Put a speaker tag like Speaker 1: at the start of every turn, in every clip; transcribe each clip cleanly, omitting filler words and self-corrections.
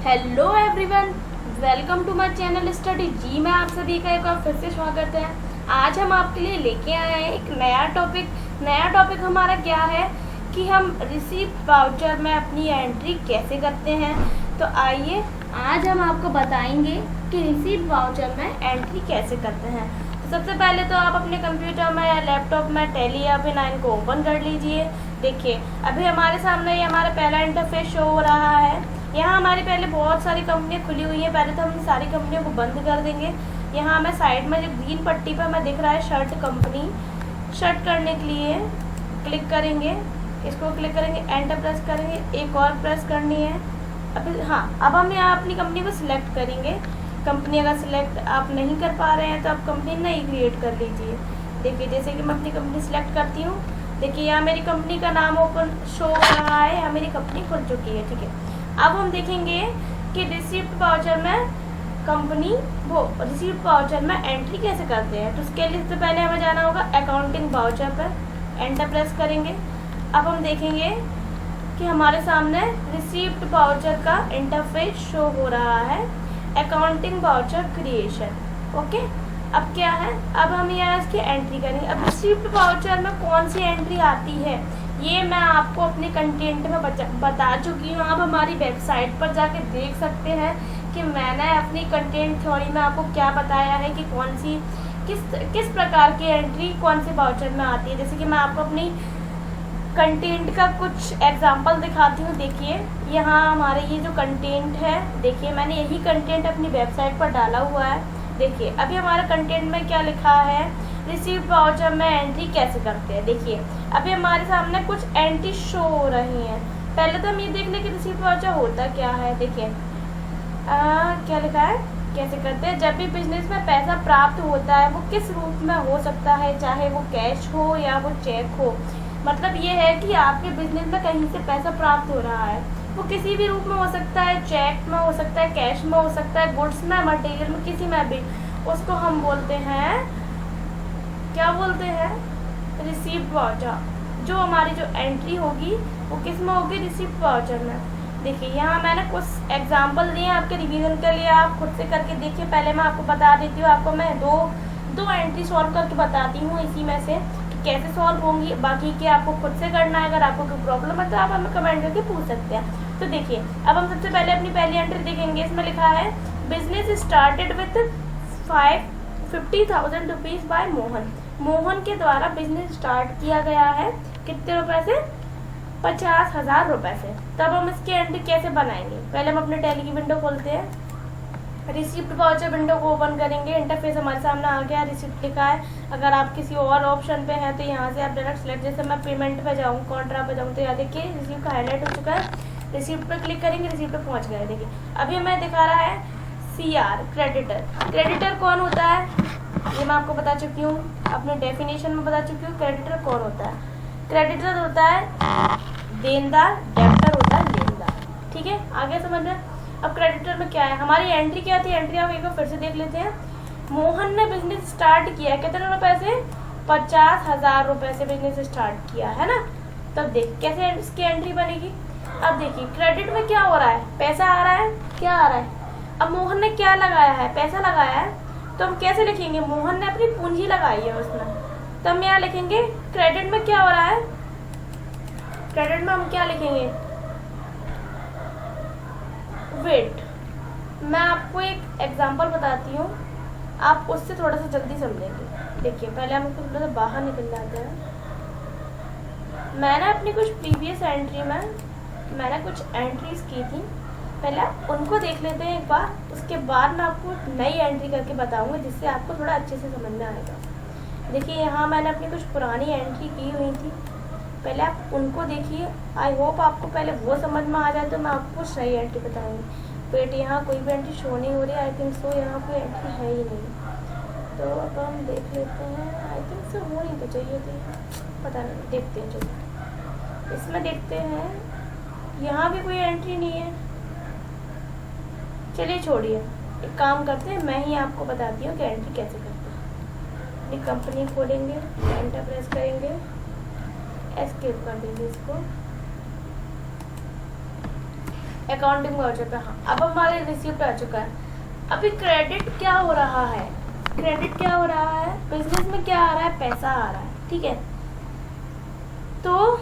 Speaker 1: Hello everyone, welcome to my channel study ji. मैं आप सभी का एक बार फिर से स्वागत है। आज हम आपके लिए लेके आए हैं एक नया टॉपिक हमारा क्या है कि हम रिसीप्ट वाउचर में अपनी एंट्री कैसे करते हैं। तो आइए आज हम आपको बताएंगे कि रिसीप्ट वाउचर में एंट्री कैसे करते हैं। तो सबसे पहले तो आप अपने कंप्यूटर में या लैपटॉप में टैली या फिर 9 को ओपन कर लीजिए। देखिए अभी हमारे सामने ये हमारा पहला इंटरफेस शो हो रहा है। यहाँ हमारी पहले बहुत सारी कंपनियाँ खुली हुई हैं। पहले तो हम सारी कंपनियों को बंद कर देंगे। यहाँ हमें साइड में जो ग्रीन पट्टी पर हमें दिख रहा है शर्ट कंपनी, शर्ट करने के लिए क्लिक करेंगे, इसको क्लिक करेंगे, एंटर प्रेस करेंगे, एक और प्रेस करनी है। अब हम यहाँ अपनी कंपनी को सिलेक्ट करेंगे। कंपनी अगर सिलेक्ट आप नहीं कर पा रहे हैं तो आप कंपनी नहीं क्रिएट कर लीजिए। देखिए जैसे कि मैं अपनी कंपनी सिलेक्ट करती हूँ, देखिए यहाँ मेरी कंपनी का नाम ओपन शो हो रहा है, यहाँ मेरी कंपनी खुल चुकी है। ठीक है, अब हम देखेंगे कि रिसीप्ट वाउचर में रिसीप्ट वाउचर में एंट्री कैसे करते हैं। तो उसके लिए सबसे पहले हमें जाना होगा अकाउंटिंग वाउचर पर, एंटर प्रेस करेंगे। अब हम देखेंगे कि हमारे सामने रिसीप्ट वाउचर का इंटरफेस शो हो रहा है, अकाउंटिंग वाउचर क्रिएशन। ओके, अब क्या है, अब हम यहाँ इसकी एंट्री करेंगे। अब रिसीप्ट वाउचर में कौन सी एंट्री आती है ये मैं आपको अपने कंटेंट में बता चुकी हूँ। आप हमारी वेबसाइट पर जाके देख सकते हैं कि मैंने अपनी कंटेंट थ्योरी में आपको क्या बताया है कि कौन सी किस प्रकार की एंट्री कौन से वाउचर में आती है। जैसे कि मैं आपको अपनी कंटेंट का कुछ एग्जांपल दिखाती हूँ। देखिए यहाँ हमारे ये जो कंटेंट है, देखिए मैंने यही कंटेंट अपनी वेबसाइट पर डाला हुआ है। देखिए अभी हमारा कंटेंट में क्या लिखा है, रिसीप्ट वाउचर में एंट्री कैसे करते हैं। देखिए अभी हमारे सामने कुछ एंट्री शो हो रही हैं। पहले तो हम ये देख लें कि रिसीप्ट वाउचर होता क्या है। देखिए क्या लिखा है, कैसे करते हैं। जब भी बिजनेस में पैसा प्राप्त होता है वो किस रूप में हो सकता है, चाहे वो कैश हो या वो चेक हो। मतलब ये है कि आपके बिजनेस में कहीं से पैसा प्राप्त हो रहा है, वो किसी भी रूप में हो सकता है, चेक में हो सकता है, कैश में हो सकता है, गुड्स में, मटेरियल में, किसी में भी। उसको हम बोलते हैं, क्या बोलते हैं, रिसीप्ट वाउचर। जो हमारी जो एंट्री होगी वो किस में होगी, रिसीप्ट वाउचर में। देखिए यहाँ मैंने कुछ एग्जांपल दिए आपके रिवीजन के लिए, आप खुद से करके देखिए। पहले मैं आपको बता देती हूँ, आपको मैं दो एंट्री सॉल्व करके बताती हूँ इसी में से कैसे सॉल्व होंगी। बाकी के आपको खुद से करना है। अगर आपको कोई प्रॉब्लम है तो आप हमें कमेंट करके पूछ सकते हैं। तो देखिए अब हम सबसे पहले अपनी पहली एंट्री देखेंगे। इसमें लिखा है business started with 50,000 rupees by Mohan. Mohan के द्वारा बिजनेस स्टार्ट किया गया है कितने रुपए से, 50,000 रुपए से। तब हम इसकी एंट्री कैसे बनाएंगे, पहले हम अपने टैली की विंडो खोलते हैं, रिसिप्ट वाउचर विंडो को ओपन करेंगे। इंटरफेस हमारे सामने आ गया, रिसिप्ट लिखा है। अगर आप किसी और ऑप्शन पे हैं तो यहाँ से आप डायरेक्ट सेलेक्ट, जैसे मैं पेमेंट पे जाऊँ, कॉन्ट्रा पे जाऊँ, तो यहाँ देखिए रिसिप्ट का हाईलाइट हो चुका है। रिसिप्ट पे क्लिक करेंगे, रिसिप्ट पे पहुँच गए। देखिए अभी हमें दिखा रहा है CR, क्रेडिटर। क्रेडिटर कौन होता है ये मैं आपको बता चुकी हूँ, अपने डेफिनेशन में बता चुकी हूँ। क्रेडिटर कौन होता है, क्रेडिटर होता है देनदार, डेब्टर होता है लेनदार। ठीक है, आगे समझ रहे। अब क्रेडिटर में क्या है, हमारी एंट्री क्या थी, एंट्री हम एक बार फिर से देख लेते हैं। मोहन ने बिजनेस स्टार्ट किया कितने रुपए से, 50,000 रुपए से बिजनेस स्टार्ट किया है ना। तब देख कैसे इसकी एंट्री बनेगी। अब देखिए क्रेडिट में क्या हो रहा है, पैसा आ रहा है, क्या आ रहा है। अब मोहन ने क्या लगाया है, पैसा लगाया है, तो हम कैसे लिखेंगे, मोहन ने अपनी पूंजी लगाई है उसमें, तो हम यहाँ लिखेंगे क्रेडिट में क्या हो रहा है। क्रेडिट में हम क्या लिखेंगे, वेट। मैं आपको एक एग्जांपल बताती हूँ, आप उससे थोड़ा सा जल्दी समझेंगे। देखिए पहले हम थोड़ा सा बाहर निकल जाते हैं। मैंने अपनी कुछ प्रीवियस एंट्री में मैंने कुछ एंट्रीज की थी, पहले उनको देख लेते हैं एक बार, उसके बाद मैं आपको नई एंट्री करके बताऊंगी जिससे आपको थोड़ा अच्छे से समझ में आएगा। देखिए यहाँ मैंने अपनी कुछ पुरानी एंट्री की हुई थी, पहले आप उनको देखिए। आई होप आपको पहले वो समझ में आ जाए तो मैं आपको सही एंट्री बताऊंगी। बट यहाँ कोई भी एंट्री शो नहीं हो रही, आई थिंक सो यहाँ कोई एंट्री है ही नहीं। तो अब हम देख लेते हैं, आई थिंक सो होनी तो चाहिए थी, पता नहीं, देखते हैं। चलो इसमें देखते हैं, यहाँ भी कोई एंट्री नहीं है। चलिए छोड़िए, एक काम करते हैं, मैं ही आपको बताती हूँ कि एंट्री कैसे करते हैं। अपनी कंपनी खोलेंगे, एंटर प्रेस करेंगे, एस्केप कर देंगे इसको। अकाउंटिंग वाउचर पे। हाँ, अब हमारे रिसीप्ट आ चुका है। अभी क्रेडिट क्या हो रहा है, क्रेडिट क्या हो रहा है, बिजनेस में क्या आ रहा है, पैसा आ रहा है, ठीक है। तो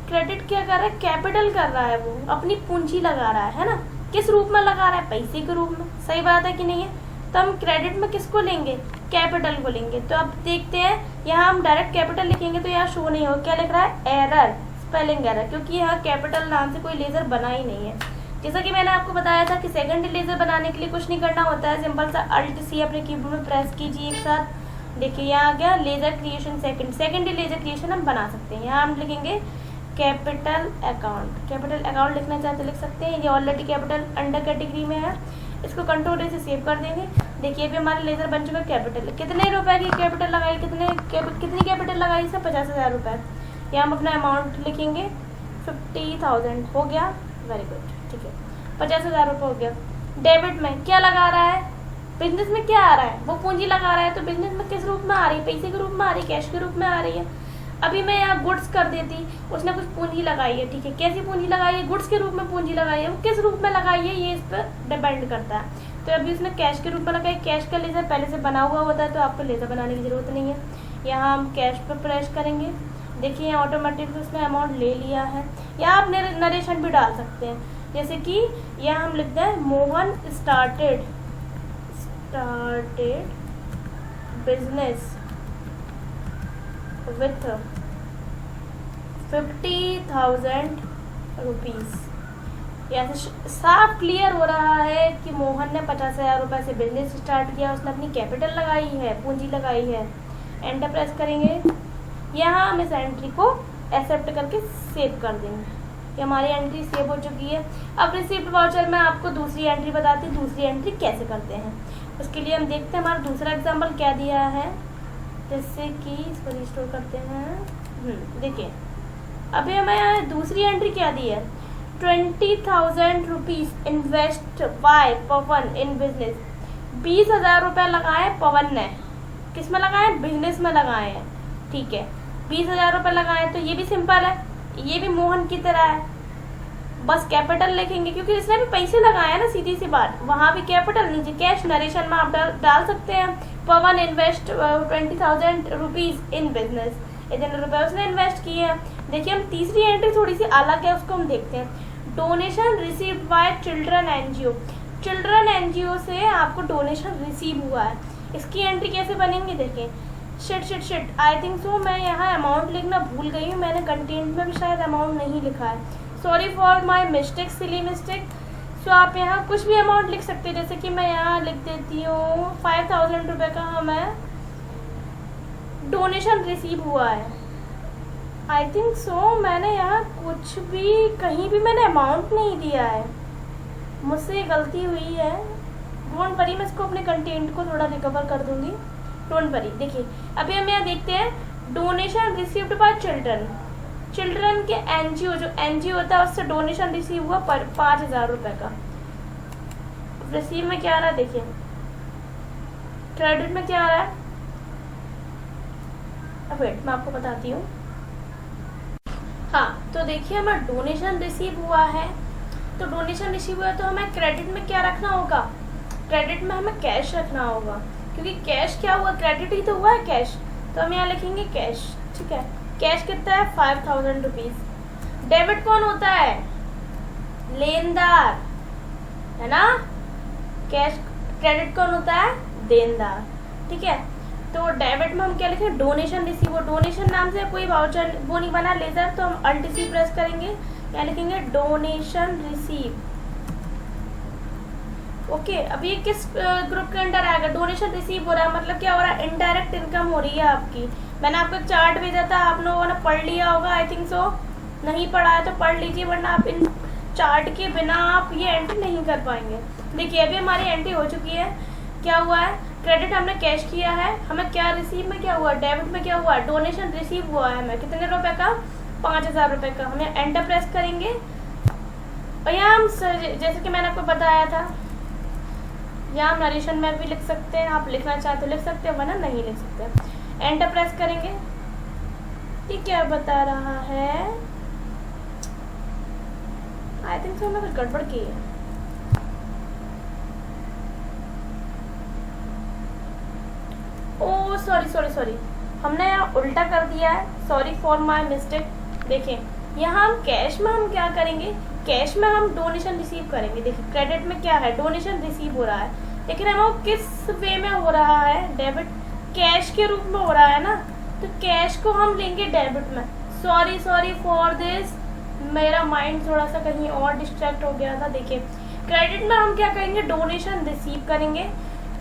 Speaker 1: क्रेडिट क्या कर रहा है, कैपिटल कर रहा है, वो अपनी पूंजी लगा रहा है ना। किस रूप में लगा रहा है, पैसे के रूप में, सही बात है कि नहीं है। तो हम क्रेडिट में किसको लेंगे, कैपिटल को लेंगे। तो अब देखते हैं, यहाँ हम डायरेक्ट कैपिटल लिखेंगे तो यहाँ शो नहीं होगा, क्या लिख रहा है, एरर, स्पेलिंग एरर, क्योंकि यहाँ कैपिटल नाम से कोई लेजर बना ही नहीं है। जैसा कि मैंने आपको बताया था कि सेकंड लेजर बनाने के लिए कुछ नहीं करना होता है, सिंपल सा अल्ट सी अपने कीबोर्ड में प्रेस कीजिए एक साथ। देखिए यहाँ आ गया laser creation second laser creation हम बना सकते हैं। यहाँ हम लिखेंगे कैपिटल अकाउंट, कैपिटल अकाउंट लिखना चाहते लिख सकते हैं, ये ऑलरेडी कैपिटल अंडर कैटेगरी में है। इसको कंट्रोल से सेव कर देंगे। देखिए अभी हमारा लेजर बन चुका है कैपिटल। कितने रुपए की कैपिटल लगाई, कितनी कैपिटल लगाई इसे, 50,000 रुपये। यहाँ हम अपना अमाउंट लिखेंगे 50,000, हो गया, वेरी गुड, ठीक है, 50,000 रुपये हो गया। डेबिट में क्या लगा रहा है, बिजनेस में क्या आ रहा है, वो पूंजी लगा रहा है। तो बिजनेस में किस रूप में आ रही है, पैसे के रूप में आ रही है, कैश के रूप में आ रही है। अभी मैं यहाँ गुड्स कर देती, उसने कुछ पूंजी लगाई है, ठीक है, कैसी पूंजी लगाई है, गुड्स के रूप में पूंजी लगाई है। वो किस रूप में लगाई है ये इस पर डिपेंड करता है। तो अभी उसने कैश के रूप में लगाई, कैश का लेजर पहले से बना हुआ होता है तो आपको लेजर बनाने की जरूरत नहीं है। यहाँ हम कैश पर प्रेस करेंगे, देखिए यहाँ ऑटोमेटिक उसने अमाउंट ले लिया है। यहाँ आप नरेशन भी डाल सकते हैं, जैसे कि यहाँ हम लिखते हैं Mohan started business with 50,000 rupees. यहाँ से साफ क्लियर हो रहा है कि मोहन ने 50,000 रुपये से बिजनेस स्टार्ट किया, उसने अपनी कैपिटल लगाई है, पूंजी लगाई है। एंटर प्रेस करेंगे, यहाँ हम इस एंट्री को एक्सेप्ट करके सेव कर देंगे। ये हमारी एंट्री सेव हो चुकी है। अब रिसीप्ट वाउचर में आपको दूसरी एंट्री बताती हूँ, दूसरी एंट्री कैसे करते हैं। उसके लिए हम देखते हैं हमारा दूसरा एग्जाम्पल क्या दिया है। जैसे कि इसको रिस्टोर करते हैं, देखिए अभी हमें यहाँ दूसरी एंट्री क्या दी है, 20,000 rupees invest by Pawan in business. 20,000 रुपये लगाए पवन ने, किस में लगाए, बिजनेस में लगाए हैं, ठीक है, 20,000 रुपये लगाए। तो ये भी सिंपल है, ये भी मोहन की तरह है, बस कैपिटल लिखेंगे क्योंकि इसने भी पैसे लगाए हैं ना, सीधी सी बात। वहाँ भी कैपिटल, नीचे कैश, नरेशन में आप डाल सकते हैं पवन इन्वेस्ट 20,000 रुपीज़ इन बिजनेस, इतने रुपए उसने इन्वेस्ट किए हैं। देखिए हम तीसरी एंट्री थोड़ी सी अलग है, उसको हम देखते हैं। Donation received by children NGO, children NGO से आपको डोनेशन रिसीव हुआ है। इसकी एंट्री कैसे बनेंगी, देखिए शिट आई थिंक सो मैं यहाँ अमाउंट लिखना भूल गई हूँ, मैंने कंटेंट में भी शायद अमाउंट नहीं लिखा है, sorry for my mistake, silly mistake. So आप यहाँ कुछ भी अमाउंट लिख सकते हैं, जैसे कि मैं यहाँ लिख देती हूँ 5,000 रुपये का हमें डोनेशन रिसीव हुआ है। आई थिंक सो मैंने यहाँ कुछ भी, कहीं भी मैंने अमाउंट नहीं दिया है, मुझसे गलती हुई है। डोंट वरी, मैं इसको अपने कंटेंट को थोड़ा रिकवर कर दूंगी, डोंट वरी। देखिए अभी हम यहाँ देखते हैं donation received by children, children के एनजीओ, जो एनजीओ होता है उससे डोनेशन रिसीव हुआ 5,000 रुपये का। रिसीव में क्या आ रहा है, देखिए क्रेडिट में क्या आ रहा है, अब वेट मैं आपको बताती हूँ। हाँ तो देखिए हमारा डोनेशन रिसीव हुआ है, तो डोनेशन रिसीव हुआ तो हमें क्रेडिट में क्या रखना होगा, क्रेडिट में हमें कैश रखना होगा, क्योंकि कैश क्या हुआ, क्रेडिट ही तो हुआ है कैश। तो हम यहाँ लिखेंगे कैश, ठीक है, कैश कितना है 5,000 रुपीज़। डेबिट कौन होता है, लेनदार, है ना, कैश, क्रेडिट कौन होता है, देनदार, ठीक है। तो डेबिट में हम क्या लिखें, डोनेशन रिसीव, डोनेशन नाम से कोई वाउचर वो नहीं बना लेजर, तो हम अल्ट सी प्रेस करेंगे, क्या लिखेंगे, डोनेशन रिसीव। ओके अब ये किस ग्रुप के अंडर आएगा, डोनेशन रिसीव हो रहा है, मतलब क्या हो रहा है, इनडायरेक्ट इनकम हो रही है आपकी। मैंने आपको एक चार्ट भेजा था, आप लोगों ने पढ़ लिया होगा, आई थिंक सो। नहीं पढ़ा है तो पढ़ लीजिए, वरना आप इन चार्ट के बिना आप ये एंट्री नहीं कर पाएंगे। देखिए अभी हमारी एंट्री हो चुकी है, क्या हुआ है, क्रेडिट हमने कैश किया है, हमें क्या रिसीव में क्या हुआ, डेबिट में क्या हुआ, डोनेशन रिसीव हुआ है हमें कितने रुपए का, 5,000 रुपये का। हमें एंटर प्रेस करेंगे और यहाँ हम जैसे कि मैंने आपको बताया था, यहाँ हम नरेशन में भी लिख सकते हैं, आप लिखना चाहते हो लिख सकते हो, वरना नहीं लिख सकते। एंटर प्रेस करेंगे, ये क्या बता रहा है, आई थिंक सो हमने कुछ गड़बड़ की है। ओ सॉरी, हमने यहाँ उल्टा कर दिया है। Sorry for my mistake. देखें यहाँ हम कैश में हम क्या करेंगे, कैश में हम डोनेशन रिसीव करेंगे। देखिए क्रेडिट में क्या है, डोनेशन रिसीव हो रहा है, लेकिन हम वो किस वे में हो रहा है, डेबिट कैश के रूप में हो रहा है ना, तो कैश को हम लेंगे डेबिट में। सॉरी फॉर दिस, मेरा माइंड थोड़ा सा कहीं और डिस्ट्रैक्ट हो गया था। देखिए क्रेडिट में हम क्या करेंगे, डोनेशन रिसीव करेंगे,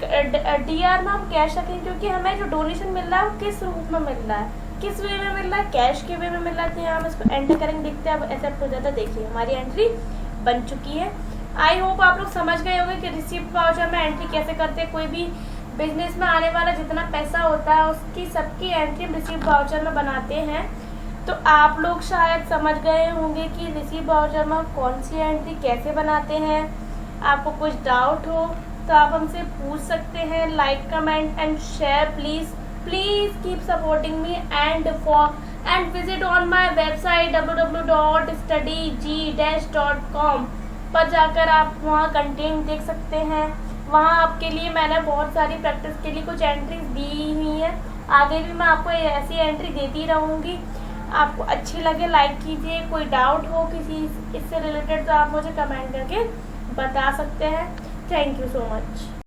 Speaker 1: डीआर में हम कैश रखेंगे, क्योंकि हमें जो डोनेशन मिल रहा है वो किस रूप में मिल रहा है, किस वे में मिल रहा है, कैश के वे में मिल रहा है। तो यहाँ हम इसको एंटर करेंगे, देखते हैं अब एक्सेप्ट हो जाता है। देखिए हमारी एंट्री बन चुकी है। आई होप आप लोग समझ गए होंगे कि रिसीप्ट वाउचर में एंट्री कैसे करते हैं। कोई भी बिजनेस में आने वाला जितना पैसा होता है उसकी सबकी एंट्री हम रिसीप्ट वाउचर में बनाते हैं। तो आप लोग शायद समझ गए होंगे कि रिसीप्ट वाउचर में कौन सी एंट्री कैसे बनाते हैं। आपको कुछ डाउट हो तो आप हमसे पूछ सकते हैं। Like comment and share please keep supporting me and visit on my website www.studyg-com पर जाकर आप वहाँ कंटेंट देख सकते हैं। वहाँ आपके लिए मैंने बहुत सारी प्रैक्टिस के लिए कुछ एंट्रीज दी हुई है। आगे भी मैं आपको ऐसी एंट्री देती रहूँगी। आपको अच्छी लगे लाइक कीजिए। कोई डाउट हो किसी इससे रिलेटेड तो आप मुझे कमेंट करके बता सकते हैं। Thank you so much.